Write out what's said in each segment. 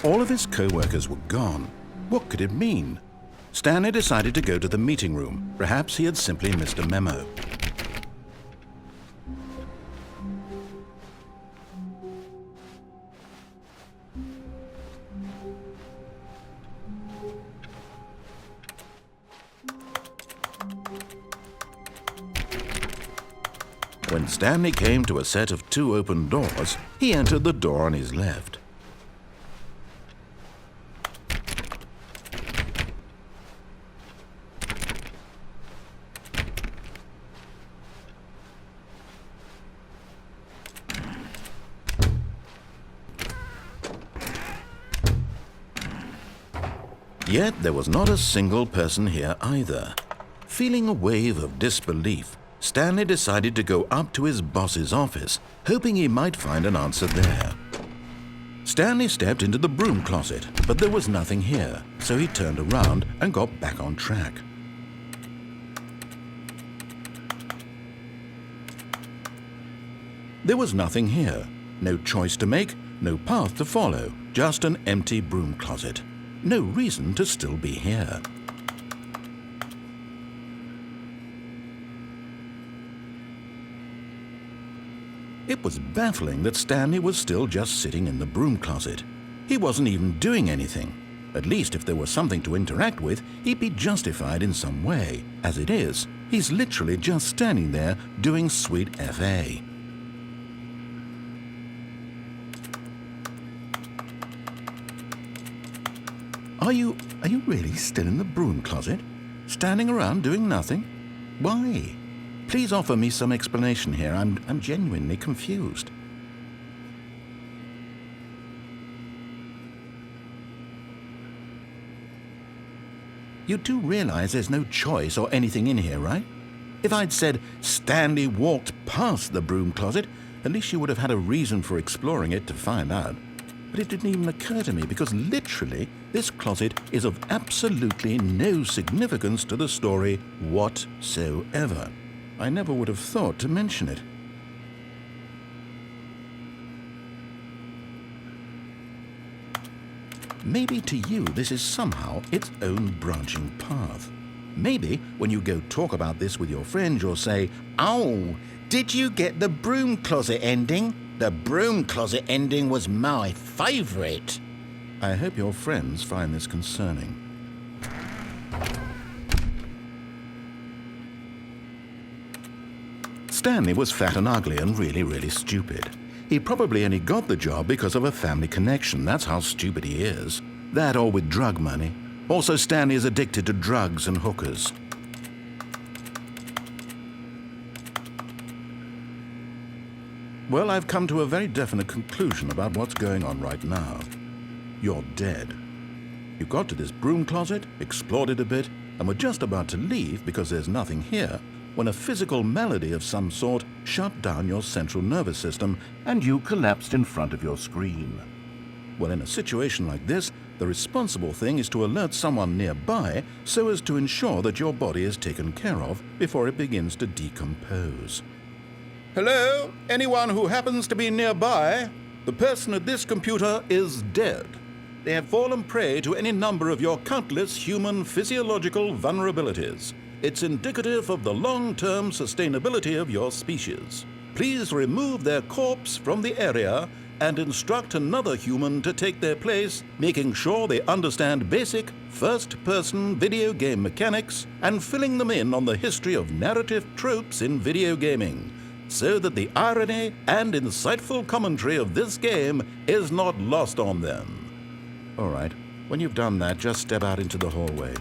All of his co-workers were gone. What could it mean? Stanley decided to go to the meeting room. Perhaps he had simply missed a memo. When Stanley came to a set of 2 open doors, he entered the door on his left. Yet there was not a single person here either. Feeling a wave of disbelief, Stanley decided to go up to his boss's office, hoping he might find an answer there. Stanley stepped into the broom closet, but there was nothing here, so he turned around and got back on track. There was nothing here. No choice to make, no path to follow, just an empty broom closet. No reason to still be here. It was baffling that Stanley was still just sitting in the broom closet. He wasn't even doing anything. At least if there was something to interact with, he'd be justified in some way. As it is, he's literally just standing there doing sweet FA. Are you really still in the broom closet? Standing around doing nothing? Why? Please offer me some explanation here. I'm genuinely confused. You do realize there's no choice or anything in here, right? If I'd said Stanley walked past the broom closet, at least you would have had a reason for exploring it to find out. But it didn't even occur to me because literally this closet is of absolutely no significance to the story whatsoever. I never would have thought to mention it. Maybe to you this is somehow its own branching path. Maybe when you go talk about this with your friends you'll say, "Oh, did you get the broom closet ending? The broom closet ending was my favorite." I hope your friends find this concerning. Stanley was fat and ugly and really stupid. He probably only got the job because of a family connection. That's how stupid he is. That or with drug money. Also, Stanley is addicted to drugs and hookers. Well, I've come to a very definite conclusion about what's going on right now. You're dead. You got to this broom closet, explored it a bit, and were just about to leave because there's nothing here, when a physical malady of some sort shut down your central nervous system and you collapsed in front of your screen. Well, in a situation like this, the responsible thing is to alert someone nearby so as to ensure that your body is taken care of before it begins to decompose. Hello? Anyone who happens to be nearby? The person at this computer is dead. They have fallen prey to any number of your countless human physiological vulnerabilities. It's indicative of the long-term sustainability of your species. Please remove their corpse from the area and instruct another human to take their place, making sure they understand basic first-person video game mechanics and filling them in on the history of narrative tropes in video gaming, so that the irony and insightful commentary of this game is not lost on them. All right, when you've done that, just step out into the hallway.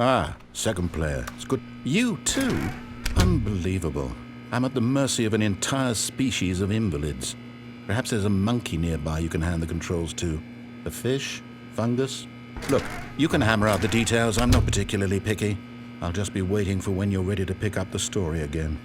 Ah, second player. It's good. You too? Unbelievable. I'm at the mercy of an entire species of invalids. Perhaps there's a monkey nearby you can hand the controls to. A fish? Fungus? Look, you can hammer out the details. I'm not particularly picky. I'll just be waiting for when you're ready to pick up the story again.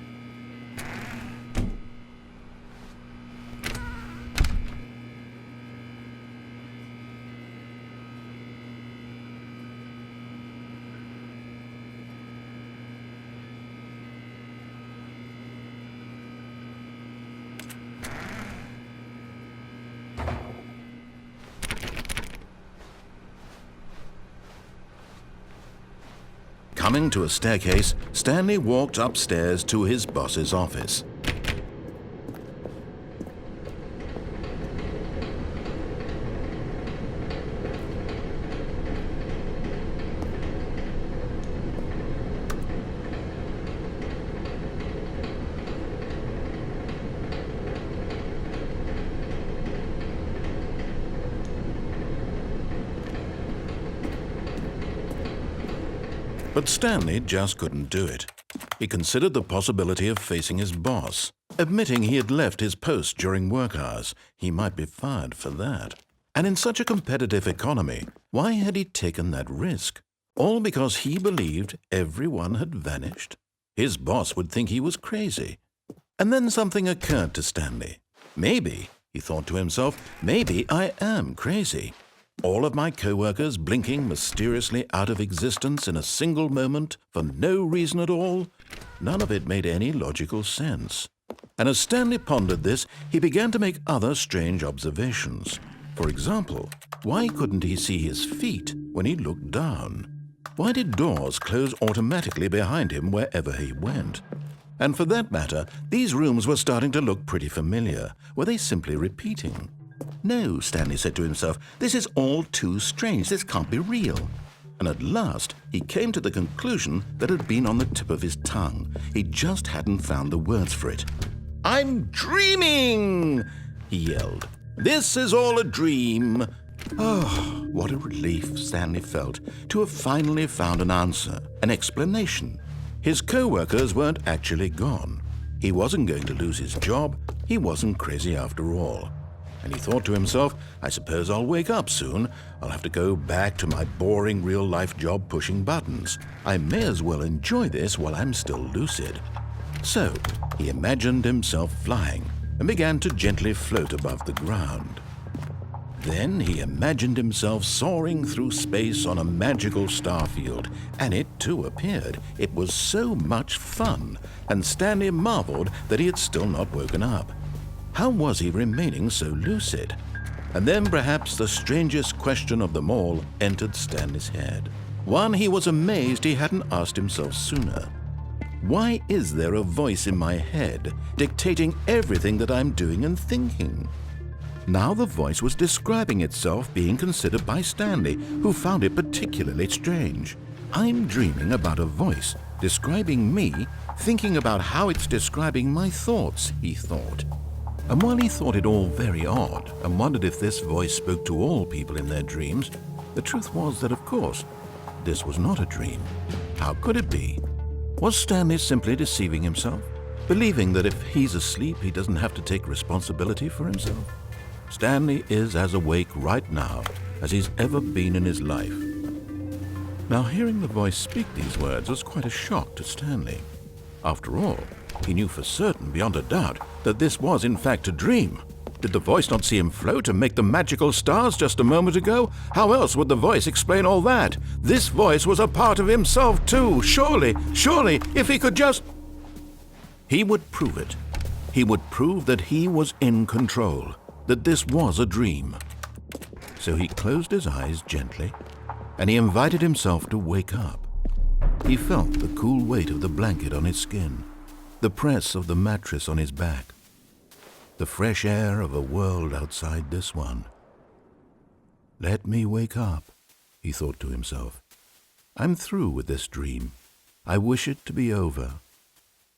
Coming to a staircase, Stanley walked upstairs to his boss's office. But Stanley just couldn't do it. He considered the possibility of facing his boss. Admitting he had left his post during work hours, he might be fired for that. And in such a competitive economy, why had he taken that risk? All because he believed everyone had vanished? His boss would think he was crazy. And then something occurred to Stanley. Maybe, he thought to himself, maybe I am crazy. All of my co-workers blinking mysteriously out of existence in a single moment for no reason at all? None of it made any logical sense. And as Stanley pondered this, he began to make other strange observations. For example, why couldn't he see his feet when he looked down? Why did doors close automatically behind him wherever he went? And for that matter, these rooms were starting to look pretty familiar. Were they simply repeating? No, Stanley said to himself, this is all too strange. This can't be real. And at last, he came to the conclusion that had been on the tip of his tongue. He just hadn't found the words for it. "I'm dreaming!" he yelled. "This is all a dream." Oh, what a relief Stanley felt to have finally found an answer, an explanation. His co-workers weren't actually gone. He wasn't going to lose his job. He wasn't crazy after all. And he thought to himself, I suppose I'll wake up soon. I'll have to go back to my boring real-life job pushing buttons. I may as well enjoy this while I'm still lucid. So he imagined himself flying and began to gently float above the ground. Then he imagined himself soaring through space on a magical starfield, and it too appeared. It was so much fun, and Stanley marveled that he had still not woken up. How was he remaining so lucid? And then perhaps the strangest question of them all entered Stanley's head. One he was amazed he hadn't asked himself sooner. Why is there a voice in my head dictating everything that I'm doing and thinking? Now the voice was describing itself being considered by Stanley, who found it particularly strange. I'm dreaming about a voice describing me, thinking about how it's describing my thoughts, he thought. And while he thought it all very odd and wondered if this voice spoke to all people in their dreams, the truth was that, of course, this was not a dream. How could it be? Was Stanley simply deceiving himself, believing that if he's asleep, he doesn't have to take responsibility for himself? Stanley is as awake right now as he's ever been in his life. Now, hearing the voice speak these words was quite a shock to Stanley. After all, he knew for certain, beyond a doubt, that this was in fact a dream. Did the voice not see him float and make the magical stars just a moment ago? How else would the voice explain all that? This voice was a part of himself too. Surely, if he could just... He would prove it. He would prove that he was in control, that this was a dream. So he closed his eyes gently, and he invited himself to wake up. He felt the cool weight of the blanket on his skin, the press of the mattress on his back, the fresh air of a world outside this one. Let me wake up, he thought to himself. I'm through with this dream. I wish it to be over.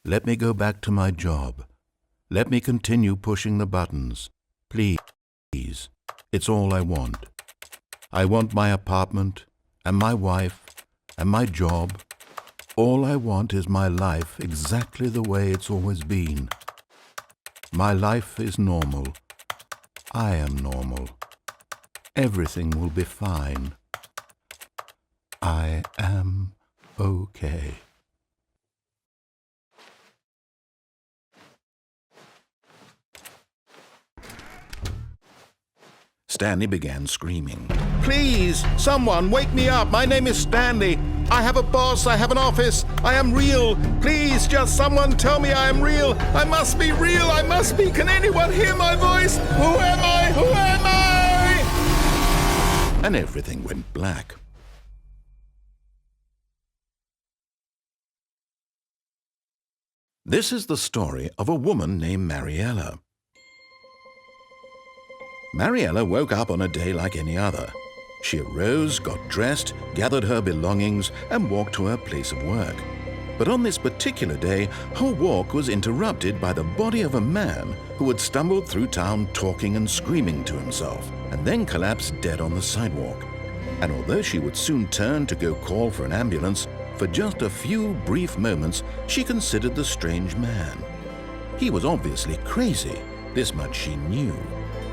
Let me go back to my job. Let me continue pushing the buttons. Please. It's all I want. I want my apartment and my wife and my job. All I want is my life exactly the way it's always been. My life is normal. I am normal. Everything will be fine. I am okay. Stanley began screaming. Please, someone, wake me up. My name is Stanley. I have a boss. I have an office. I am real. Please, just someone tell me I am real. I must be real. I must be. Can anyone hear my voice? Who am I? Who am I? And everything went black. This is the story of a woman named Mariella. Mariella woke up on a day like any other. She arose, got dressed, gathered her belongings, and walked to her place of work. But on this particular day, her walk was interrupted by the body of a man who had stumbled through town talking and screaming to himself, and then collapsed dead on the sidewalk. And although she would soon turn to go call for an ambulance, for just a few brief moments she considered the strange man. He was obviously crazy, this much she knew.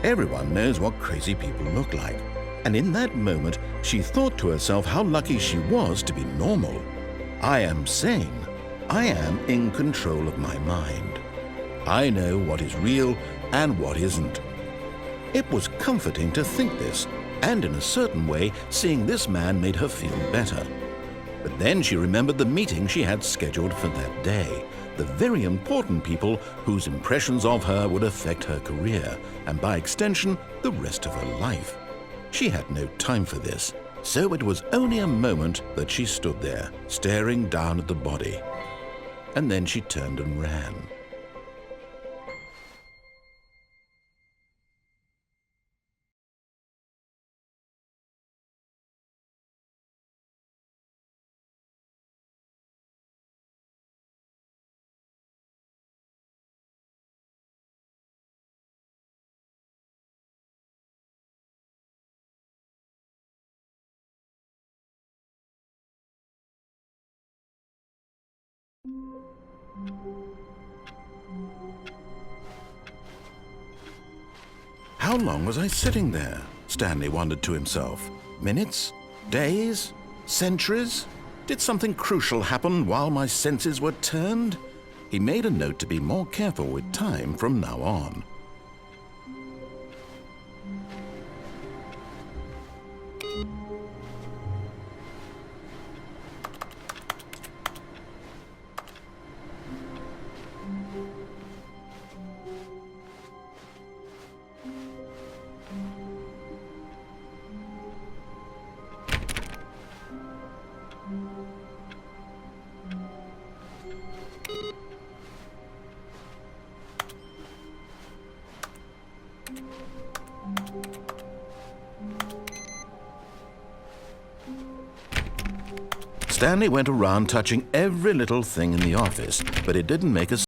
Everyone knows what crazy people look like. And in that moment, she thought to herself how lucky she was to be normal. I am sane. I am in control of my mind. I know what is real and what isn't. It was comforting to think this, and in a certain way, seeing this man made her feel better. But then she remembered the meeting she had scheduled for that day. The very important people whose impressions of her would affect her career, and by extension, the rest of her life. She had no time for this, so it was only a moment that she stood there, staring down at the body. And then she turned and ran. How long was I sitting there? Stanley wondered to himself. Minutes? Days? Centuries? Did something crucial happen while my senses were turned? He made a note to be more careful with time from now on. Stanley went around touching every little thing in the office, but it didn't make a